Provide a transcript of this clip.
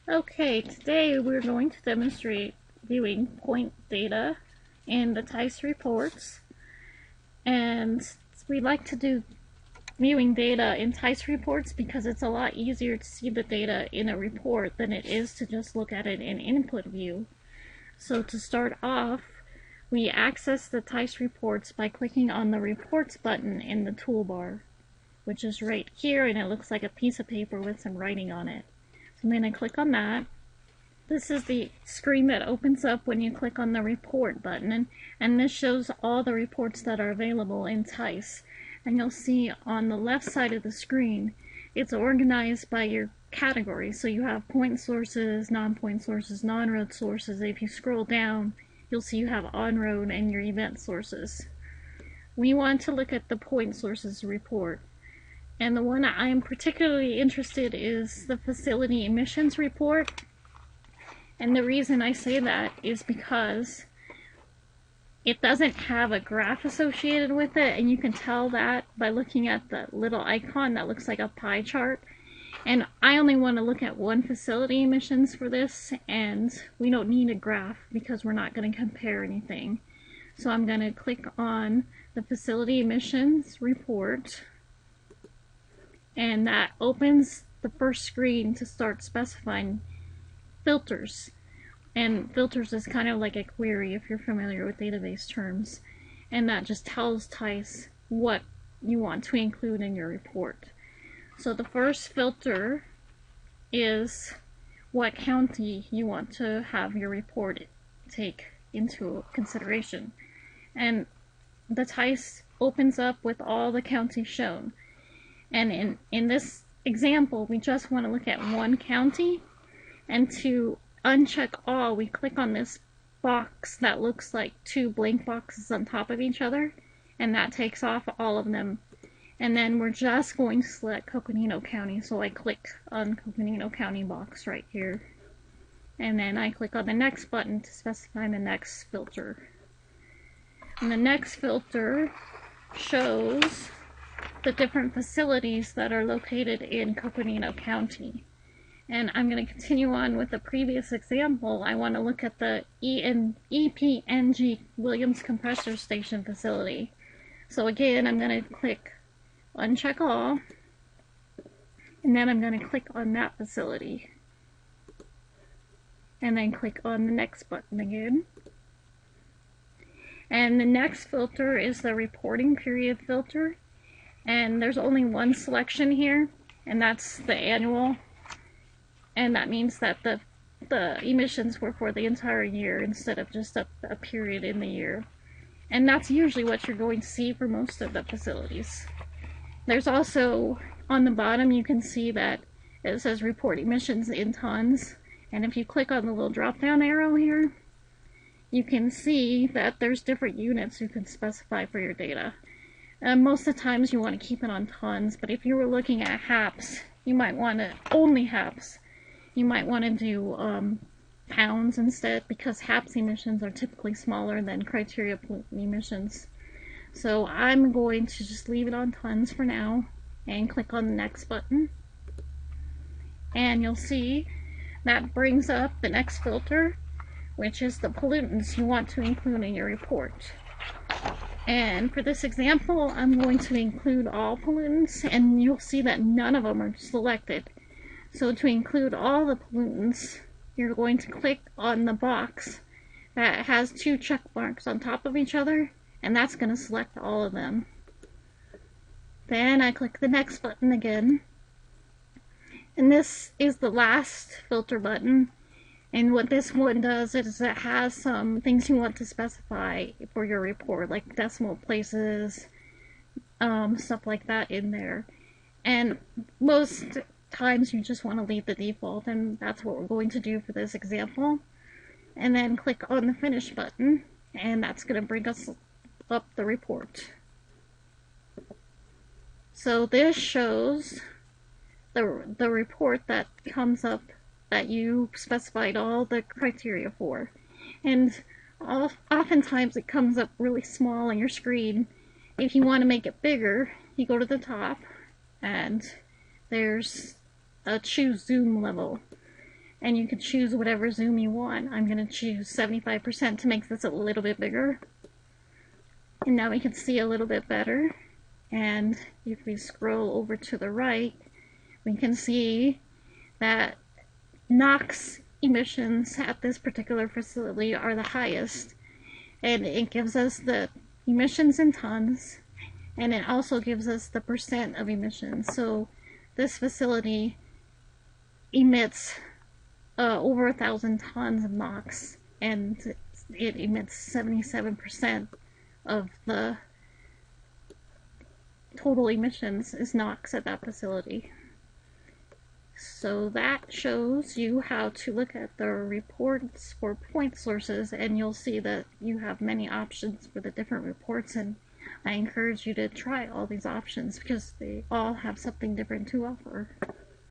Okay, today we're going to demonstrate viewing point data in the TEISS reports, and we like to do viewing data in TEISS reports because it's a lot easier to see the data in a report than it is to just look at it in input view. So to start off, we access the TEISS reports by clicking on the reports button in the toolbar, which is right here, and it looks like a piece of paper with some writing on it. So I'm going to click on that. This is the screen that opens up when you click on the report button, and this shows all the reports that are available in TEISS. And you'll see on the left side of the screen, it's organized by your category. So you have point sources, non-point sources, non-road sources. If you scroll down, you'll see you have on-road and your event sources. We want to look at the point sources report. And the one I am particularly interested in is the facility emissions report. And the reason I say that is because it doesn't have a graph associated with it, and you can tell that by looking at the little icon that looks like a pie chart. And I only want to look at one facility emissions for this, and we don't need a graph because we're not going to compare anything. So I'm going to click on the facility emissions report, and that opens the first screen to start specifying filters. And filters is kind of like a query if you're familiar with database terms. And that just tells TEISS what you want to include in your report. So the first filter is what county you want to have your report take into consideration. And the TEISS opens up with all the counties shown. And in this example, we just want to look at one county, and to uncheck all, we click on this box that looks like two blank boxes on top of each other, and that takes off all of them. And then we're just going to select Coconino County, so I click on Coconino County box right here. And then I click on the next button to specify the next filter. And the next filter shows the different facilities that are located in Coconino County. And I'm going to continue on with the previous example. I want to look at the EPNG Williams Compressor Station facility. So again, I'm going to click uncheck all, and then I'm going to click on that facility. And then click on the next button again. And the next filter is the reporting period filter. And there's only one selection here, and that's the annual. And that means that the emissions were for the entire year instead of just a period in the year. And that's usually what you're going to see for most of the facilities. There's also, on the bottom, you can see that it says report emissions in tons. And if you click on the little drop-down arrow here, you can see that there's different units you can specify for your data. Most of the times you want to keep it on tons, but if you were looking at HAPs, you might want to only HAPs. You might want to do pounds instead, because HAPs emissions are typically smaller than criteria pollutant emissions. So I'm going to just leave it on tons for now and click on the next button. And you'll see that brings up the next filter, which is the pollutants you want to include in your report. And for this example, I'm going to include all pollutants, and you'll see that none of them are selected. So to include all the pollutants, you're going to click on the box that has two check marks on top of each other, and that's going to select all of them. Then I click the next button again. And this is the last filter button. And what this one does is it has some things you want to specify for your report, like decimal places, stuff like that in there. And most times you just want to leave the default, and that's what we're going to do for this example. And then click on the finish button, and that's going to bring us up the report. So this shows the report that comes up that you specified all the criteria for. And oftentimes it comes up really small on your screen. If you want to make it bigger, you go to the top, and there's a choose zoom level. and you can choose whatever zoom you want. I'm going to choose 75% to make this a little bit bigger. And now we can see a little bit better. And if we scroll over to the right, we can see that NOx emissions at this particular facility are the highest. And it gives us the emissions in tons, and it also gives us the percent of emissions. So this facility emits over 1,000 tons of NOx, and it emits 77% of the total emissions is NOx at that facility. So that shows you how to look at the reports for point sources, and you'll see that you have many options for the different reports, and I encourage you to try all these options because they all have something different to offer.